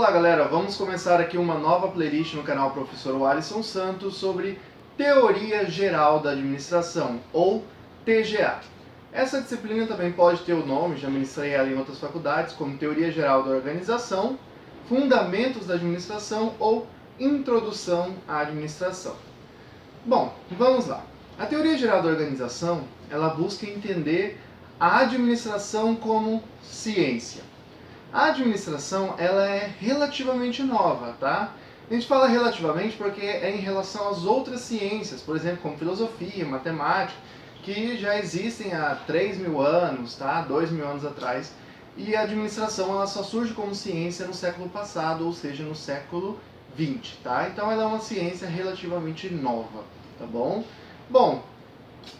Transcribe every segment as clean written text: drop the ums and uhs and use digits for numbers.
Olá galera, vamos começar aqui uma nova playlist no canal Professor Alisson Santos sobre Teoria Geral da Administração, ou TGA. Essa disciplina também pode ter o nome, já ministrei ela em outras faculdades, como Teoria Geral da Organização, Fundamentos da Administração ou Introdução à Administração. Bom, vamos lá. A Teoria Geral da Organização, ela busca entender a administração como ciência. A administração, ela é relativamente nova, tá? A gente fala relativamente porque é em relação às outras ciências, por exemplo, como filosofia, matemática, que já existem há 3.000 anos, tá? 2.000 anos atrás. E a administração, ela só surge como ciência no século passado, ou seja, no século XX, tá? Então ela é uma ciência relativamente nova, tá bom? Bom,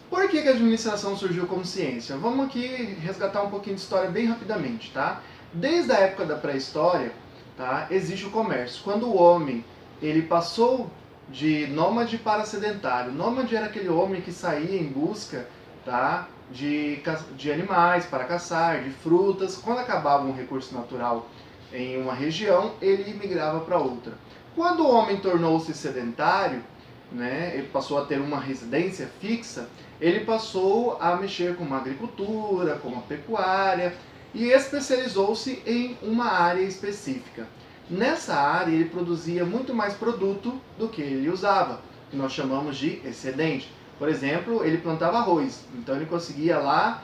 por que a administração surgiu como ciência? Vamos aqui resgatar um pouquinho de história bem rapidamente, tá? Desde a época da pré-história, tá, existe o comércio. Quando o homem ele passou de nômade para sedentário, nômade era aquele homem que saía em busca, tá, de animais para caçar, de frutas. Quando acabava um recurso natural em uma região, ele migrava para outra. Quando o homem tornou-se sedentário, né, ele passou a ter uma residência fixa, ele passou a mexer com a agricultura, com a pecuária, e especializou-se em uma área específica. Nessa área ele produzia muito mais produto do que ele usava, que nós chamamos de excedente. Por exemplo, ele plantava arroz, então ele conseguia lá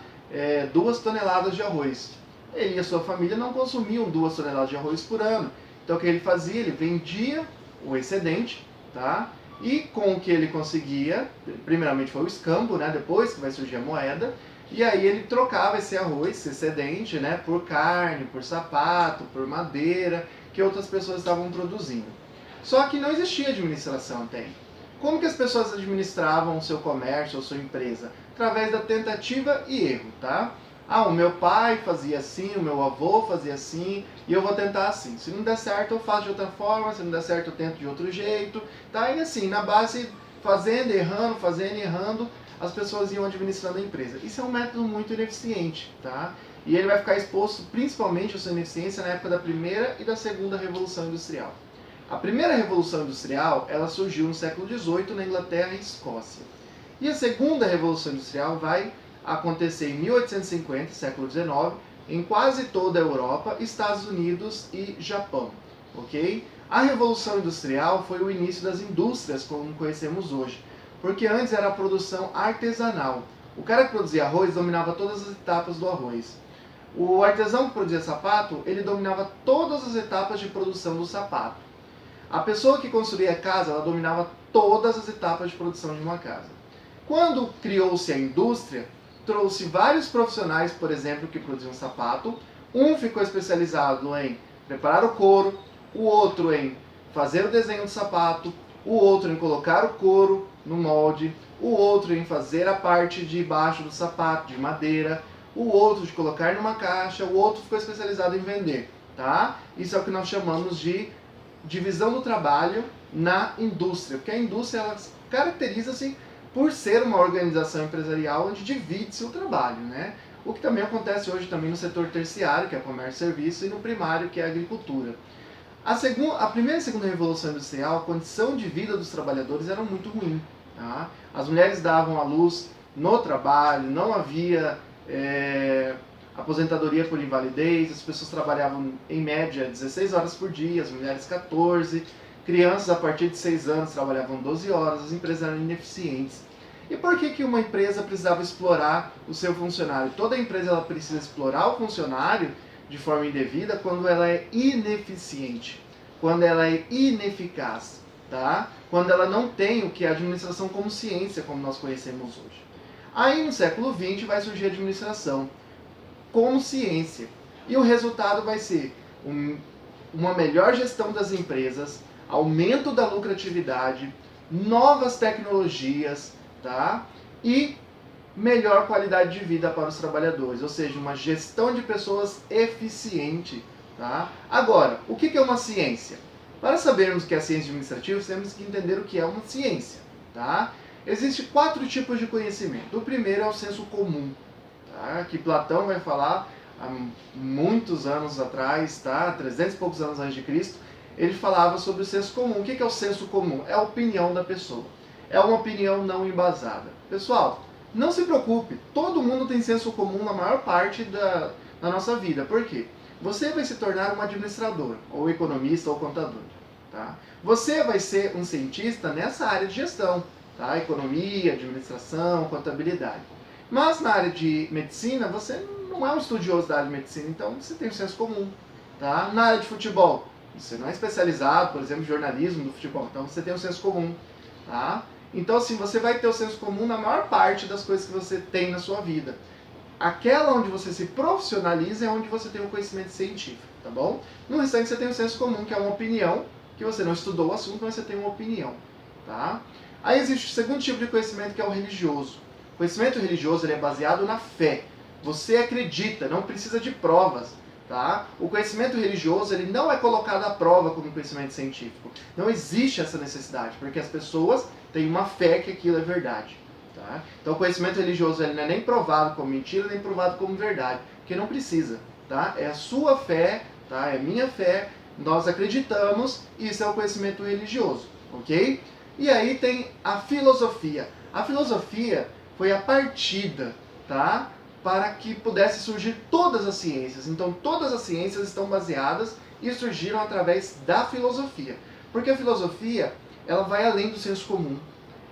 2 toneladas de arroz. Ele e a sua família não consumiam 2 toneladas de arroz por ano. Então o que ele fazia? Ele vendia o excedente, tá? E com o que ele conseguia, primeiramente foi o escambo, né? Depois que vai surgir a moeda, e aí ele trocava esse arroz, esse excedente, né, por carne, por sapato, por madeira, que outras pessoas estavam produzindo. Só que não existia administração até aí. Como que as pessoas administravam o seu comércio ou sua empresa? Através da tentativa e erro, tá? Ah, o meu pai fazia assim, o meu avô fazia assim, e eu vou tentar assim. Se não der certo, eu faço de outra forma, se não der certo, eu tento de outro jeito, tá? E assim, na base, fazendo e errando, as pessoas iam administrando a empresa. Isso é um método muito ineficiente, tá? E ele vai ficar exposto principalmente à sua ineficiência na época da primeira e da segunda Revolução Industrial. A primeira Revolução Industrial, ela surgiu no século XVIII na Inglaterra e Escócia. E a segunda Revolução Industrial vai acontecer em 1850, século XIX, em quase toda a Europa, Estados Unidos e Japão, ok? A Revolução Industrial foi o início das indústrias como conhecemos hoje, porque antes era a produção artesanal. O cara que produzia arroz dominava todas as etapas do arroz. O artesão que produzia sapato, ele dominava todas as etapas de produção do sapato. A pessoa que construía casa, ela dominava todas as etapas de produção de uma casa. Quando criou-se a indústria, trouxe vários profissionais, por exemplo, que produziam sapato. Um ficou especializado em preparar o couro, o outro em fazer o desenho do sapato, o outro em colocar o couro no molde, o outro em fazer a parte de baixo do sapato, de madeira, o outro de colocar numa caixa, o outro ficou especializado em vender, tá? Isso é o que nós chamamos de divisão do trabalho na indústria, porque a indústria ela caracteriza-se por ser uma organização empresarial onde divide-se o trabalho, né? O que também acontece hoje também no setor terciário, que é comércio e serviço, e no primário, que é a agricultura. A primeira e segunda Revolução Industrial, a condição de vida dos trabalhadores era muito ruim. Tá? As mulheres davam à luz no trabalho, não havia aposentadoria por invalidez, as pessoas trabalhavam em média 16 horas por dia, as mulheres 14, crianças a partir de 6 anos trabalhavam 12 horas, as empresas eram ineficientes. E por que uma empresa precisava explorar o seu funcionário? Toda empresa ela precisa explorar o funcionário de forma indevida quando ela é ineficiente, quando ela é ineficaz, tá? Quando ela não tem o que é a administração como ciência, como nós conhecemos hoje. Aí no século XX vai surgir a administração como ciência. E o resultado vai ser uma melhor gestão das empresas, aumento da lucratividade, novas tecnologias, tá? E melhor qualidade de vida para os trabalhadores, ou seja, uma gestão de pessoas eficiente. Tá? Agora, o que é uma ciência? Para sabermos o que é ciência administrativa, temos que entender o que é uma ciência. Tá? Existem 4 tipos de conhecimento. O primeiro é o senso comum, tá? Que Platão vai falar há muitos anos atrás, tá? 300 e poucos anos antes de Cristo, ele falava sobre o senso comum. O que é o senso comum? É a opinião da pessoa. É uma opinião não embasada. Pessoal, não se preocupe, todo mundo tem senso comum na maior parte da nossa vida. Por quê? Você vai se tornar um administrador, ou economista, ou contador. Tá? Você vai ser um cientista nessa área de gestão, tá? Economia, administração, contabilidade. Mas na área de medicina, você não é um estudioso da área de medicina, então você tem o senso comum. Tá? Na área de futebol, você não é especializado, por exemplo, em jornalismo do futebol, então você tem o senso comum. Tá? Então, assim, você vai ter o senso comum na maior parte das coisas que você tem na sua vida. Aquela onde você se profissionaliza é onde você tem o conhecimento científico, tá bom? No restante você tem o senso comum, que é uma opinião, que você não estudou o assunto, mas você tem uma opinião, tá? Aí existe o segundo tipo de conhecimento, que é o religioso. O conhecimento religioso ele é baseado na fé. Você acredita, não precisa de provas, tá? O conhecimento religioso ele não é colocado à prova como conhecimento científico. Não existe essa necessidade, porque as pessoas têm uma fé que aquilo é verdade. Tá? Então o conhecimento religioso ele não é nem provado como mentira, nem provado como verdade, porque não precisa. Tá? É a sua fé, tá? É a minha fé, nós acreditamos, e isso é o conhecimento religioso. Ok? E aí tem a filosofia. A filosofia foi a partida, tá? Para que pudesse surgir todas as ciências. Então todas as ciências estão baseadas e surgiram através da filosofia. Porque a filosofia ela vai além do senso comum.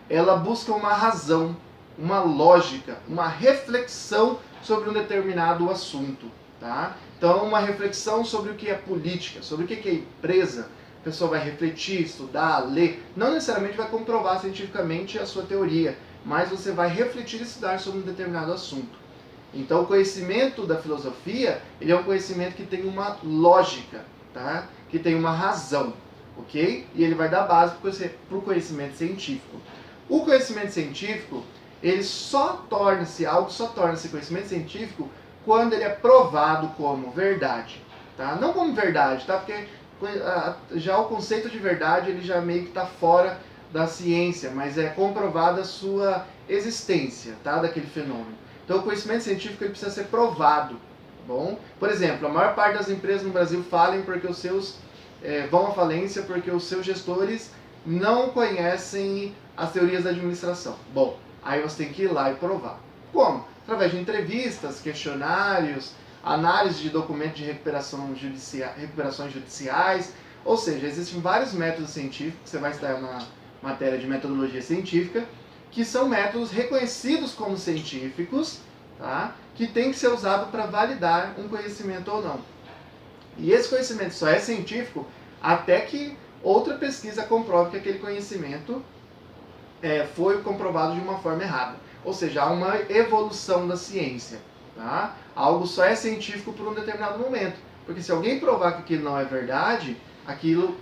Ela busca uma razão, uma lógica, uma reflexão sobre um determinado assunto. Tá? Então, uma reflexão sobre o que é política, sobre o que é empresa. A pessoa vai refletir, estudar, ler. Não necessariamente vai comprovar cientificamente a sua teoria, mas você vai refletir e estudar sobre um determinado assunto. Então, o conhecimento da filosofia ele é um conhecimento que tem uma lógica, tá? Que tem uma razão. Ok? E ele vai dar base para o conhecimento científico. O conhecimento científico, ele só torna-se conhecimento científico quando ele é provado como verdade, tá? Não como verdade, tá? Porque já o conceito de verdade, ele já meio que está fora da ciência, mas é comprovada a sua existência, tá? Daquele fenômeno. Então o conhecimento científico ele precisa ser provado, tá bom? Por exemplo, a maior parte das empresas no Brasil falem porque os seus vão à falência porque os seus gestores não conhecem as teorias da administração. Bom, aí você tem que ir lá e provar. Como? Através de entrevistas, questionários, análise de documentos de recuperações judiciais, ou seja, existem vários métodos científicos que você vai estudar na matéria de metodologia científica, que são métodos reconhecidos como científicos, tá? Que tem que ser usado para validar um conhecimento ou não. E esse conhecimento só é científico até que outra pesquisa comprove que aquele conhecimento foi comprovado de uma forma errada. Ou seja, há uma evolução da ciência. Tá? Algo só é científico por um determinado momento. Porque se alguém provar que aquilo não é verdade,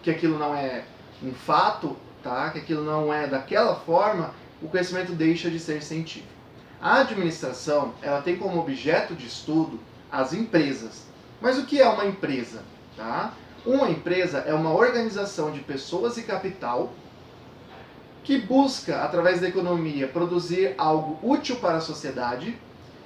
que aquilo não é um fato, tá? Que aquilo não é daquela forma, o conhecimento deixa de ser científico. A administração ela tem como objeto de estudo as empresas. Mas o que é uma empresa? Tá? Uma empresa é uma organização de pessoas e capital que busca, através da economia, produzir algo útil para a sociedade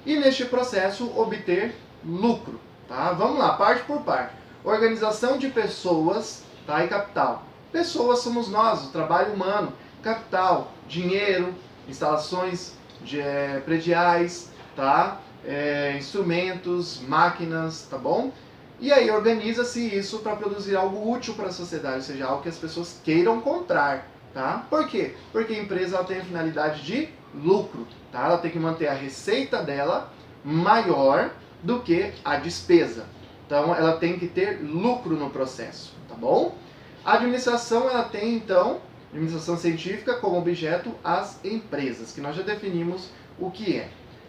e, neste processo, obter lucro. Tá? Vamos lá, parte por parte. Organização de pessoas, tá? E capital. Pessoas somos nós, o trabalho humano. Capital, dinheiro, instalações prediais, tá? Instrumentos, máquinas, tá bom? E aí organiza-se isso para produzir algo útil para a sociedade, ou seja, algo que as pessoas queiram comprar. Tá? Por quê? Porque a empresa ela tem a finalidade de lucro. Tá? Ela tem que manter a receita dela maior do que a despesa. Então ela tem que ter lucro no processo. Tá bom? A administração ela tem então, administração científica, como objeto as empresas, que nós já definimos o que é.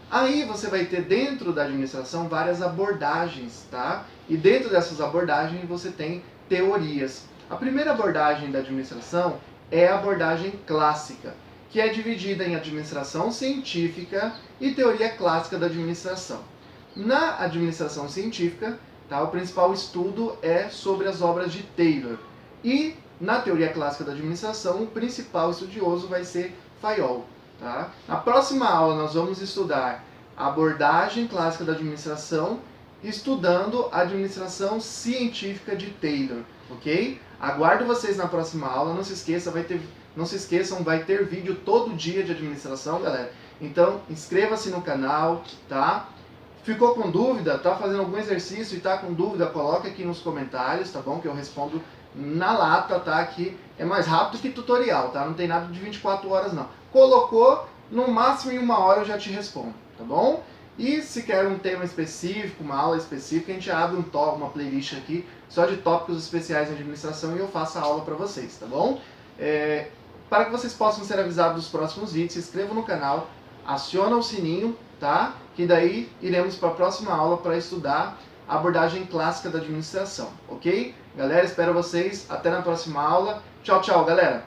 Aí você vai ter dentro da administração várias abordagens, tá? E dentro dessas abordagens você tem teorias. A primeira abordagem da administração é a abordagem clássica, que é dividida em administração científica e teoria clássica da administração. Na administração científica, tá, o principal estudo é sobre as obras de Taylor. E na teoria clássica da administração, o principal estudioso vai ser Fayol. Tá? Na próxima aula nós vamos estudar a abordagem clássica da administração estudando a administração científica de Taylor, ok? Aguardo vocês na próxima aula, não se esqueçam, vai ter vídeo todo dia de administração, galera. Então, inscreva-se no canal, tá? Ficou com dúvida? Tá fazendo algum exercício e tá com dúvida? Coloca aqui nos comentários, tá bom? Que eu respondo na lata, tá? Aqui é mais rápido que tutorial, tá? Não tem nada de 24 horas, não. Colocou, no máximo em 1 hora eu já te respondo, tá bom? E se quer um tema específico, uma aula específica, a gente abre uma playlist aqui só de tópicos especiais em administração e eu faço a aula para vocês, tá bom? Para que vocês possam ser avisados dos próximos vídeos, se inscrevam no canal, aciona o sininho, tá? Que daí iremos para a próxima aula para estudar a abordagem clássica da administração, ok? Galera, espero vocês. Até na próxima aula. Tchau, tchau, galera!